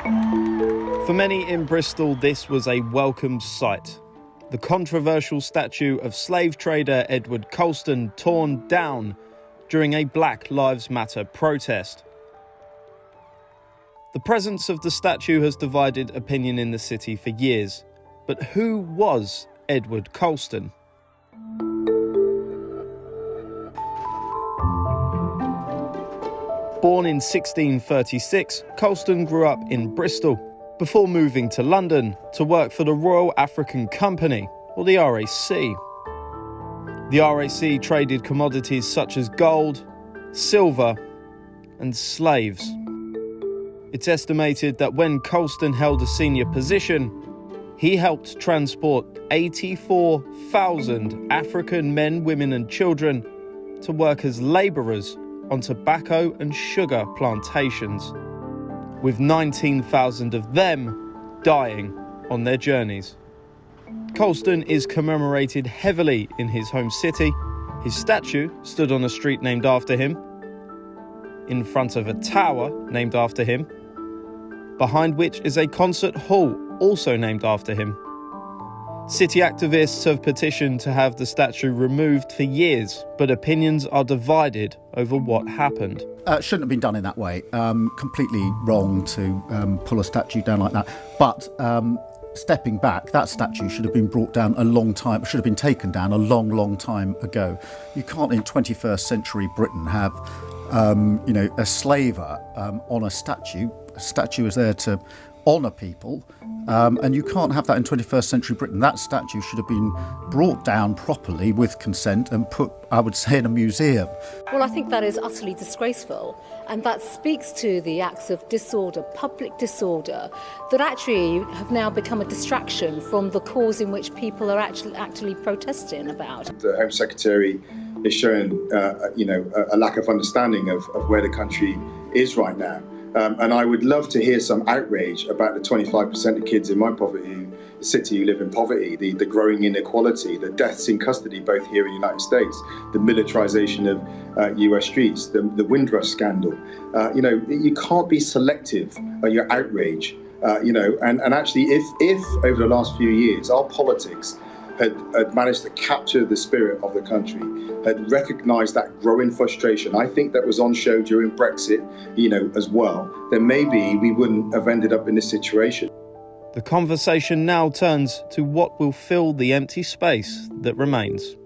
For many in Bristol, this was a welcome sight. The controversial statue of slave trader Edward Colston torn down during a Black Lives Matter protest. The presence of the statue has divided opinion in the city for years. But who was Edward Colston? Born in 1636, Colston grew up in Bristol before moving to London to work for the Royal African Company, or the RAC. The RAC traded commodities such as gold, silver, and slaves. It's estimated that when Colston held a senior position, he helped transport 84,000 African men, women, and children to work as labourers on tobacco and sugar plantations, with 19,000 of them dying on their journeys. Colston is commemorated heavily in his home city. His statue stood on a street named after him, in front of a tower named after him, behind which is a concert hall also named after him. City activists have petitioned to have the statue removed for years, but opinions are divided over what happened. Shouldn't have been done in that way. Completely wrong to pull a statue down like that. But stepping back, that statue should have been brought down should have been taken down a long time ago. You can't in 21st century Britain have, a slaver on a statue. A statue is there to honour people, and you can't have that in 21st century Britain. That statue should have been brought down properly with consent and put, I would say, in a museum. Well, I think that is utterly disgraceful, and that speaks to the acts of disorder, public disorder, that actually have now become a distraction from the cause in which people are actually protesting about. The Home Secretary is showing, a lack of understanding of where the country is right now. And I would love to hear some outrage about the 25% of kids in my city who live in poverty, the growing inequality, the deaths in custody, both here in the United States, the militarization of US streets, the Windrush scandal. You can't be selective on your outrage. And actually, if over the last few years, our politics had managed to capture the spirit of the country, had recognised that growing frustration, I think that was on show during Brexit, as well, then maybe we wouldn't have ended up in this situation. The conversation now turns to what will fill the empty space that remains.